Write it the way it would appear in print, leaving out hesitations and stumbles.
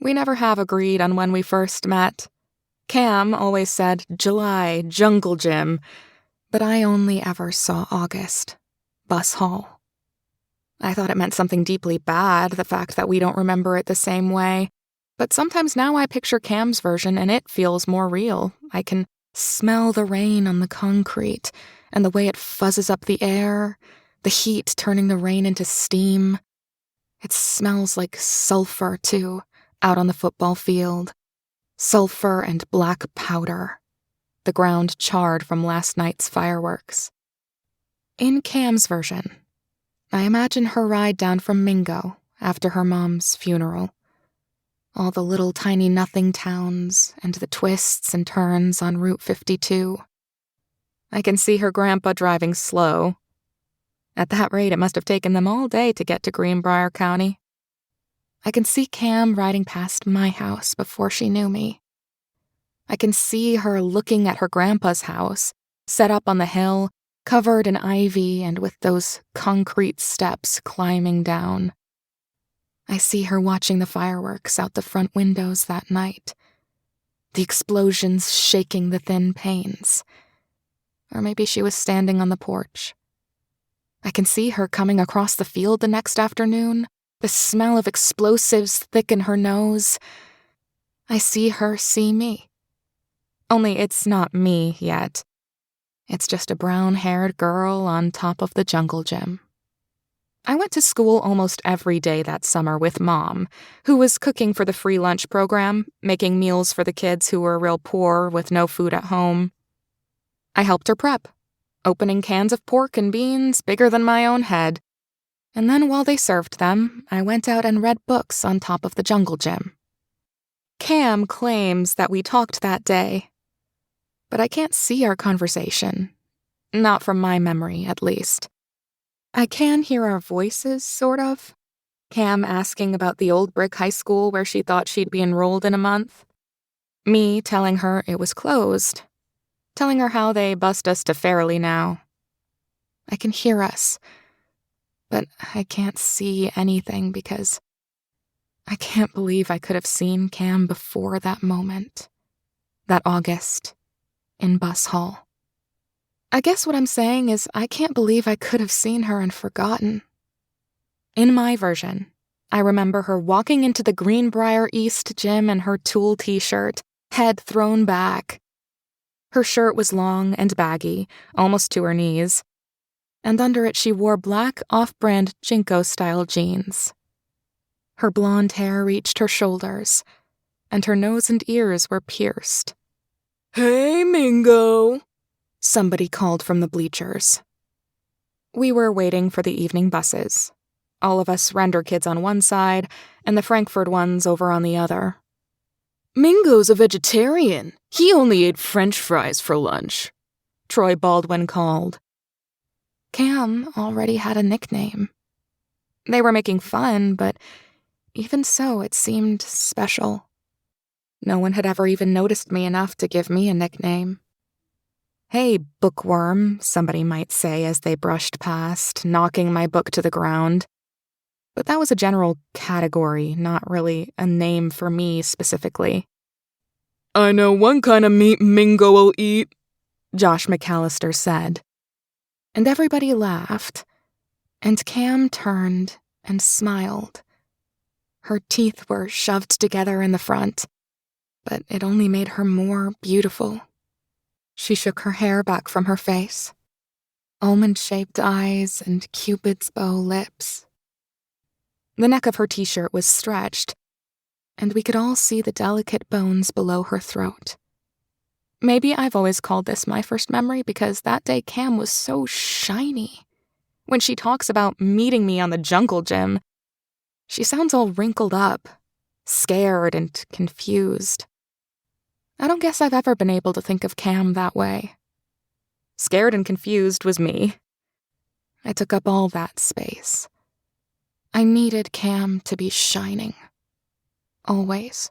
We never have agreed on when we first met. Cam always said July, jungle gym, but I only ever saw August, bus hall. I thought it meant something deeply bad, the fact that we don't remember it the same way. But sometimes now I picture Cam's version and it feels more real. I can smell the rain on the concrete and the way it fuzzes up the air, the heat turning the rain into steam. It smells like sulfur, too, out on the football field. Sulfur and black powder. The ground charred from last night's fireworks. In Cam's version, I imagine her ride down from Mingo after her mom's funeral. All the little tiny nothing towns and the twists and turns on Route 52. I can see her grandpa driving slow. At that rate, it must have taken them all day to get to Greenbrier County. I can see Cam riding past my house before she knew me. I can see her looking at her grandpa's house, set up on the hill, covered in ivy and with those concrete steps climbing down. I see her watching the fireworks out the front windows that night, the explosions shaking the thin panes. Or maybe she was standing on the porch. I can see her coming across the field the next afternoon, the smell of explosives thick in her nose. I see her see me. Only it's not me yet. It's just a brown-haired girl on top of the jungle gym. I went to school almost every day that summer with Mom, who was cooking for the free lunch program, making meals for the kids who were real poor with no food at home. I helped her prep, opening cans of pork and beans bigger than my own head. And then while they served them, I went out and read books on top of the jungle gym. Cam claims that we talked that day, but I can't see our conversation. Not from my memory, at least. I can hear our voices, sort of. Cam asking about the old brick high school where she thought she'd be enrolled in a month. Me telling her it was closed. Telling her how they bused us to Fairleigh now. I can hear us, but I can't see anything because I can't believe I could have seen Cam before that moment. That August. In bus hall. I guess what I'm saying is I can't believe I could have seen her and forgotten. In my version, I remember her walking into the Greenbrier East gym in her tulle t-shirt, head thrown back. Her shirt was long and baggy, almost to her knees, and under it she wore black off-brand Jinko-style jeans. Her blonde hair reached her shoulders, and her nose and ears were pierced. "Hey, Mingo," somebody called from the bleachers. We were waiting for the evening buses, all of us render kids on one side and the Frankfurt ones over on the other. "Mingo's a vegetarian. He only ate French fries for lunch," Troy Baldwin called. Cam already had a nickname. They were making fun, but even so, it seemed special. No one had ever even noticed me enough to give me a nickname. "Hey, bookworm," somebody might say as they brushed past, knocking my book to the ground. But that was a general category, not really a name for me specifically. "I know one kind of meat Mingo will eat," Josh McAllister said. And everybody laughed, and Cam turned and smiled. Her teeth were shoved together in the front, but it only made her more beautiful. She shook her hair back from her face. Almond-shaped eyes and Cupid's bow lips. The neck of her t-shirt was stretched, and we could all see the delicate bones below her throat. Maybe I've always called this my first memory because that day Cam was so shiny. When she talks about meeting me on the jungle gym, she sounds all wrinkled up, scared and confused. I don't guess I've ever been able to think of Cam that way. Scared and confused was me. I took up all that space. I needed Cam to be shining. Always.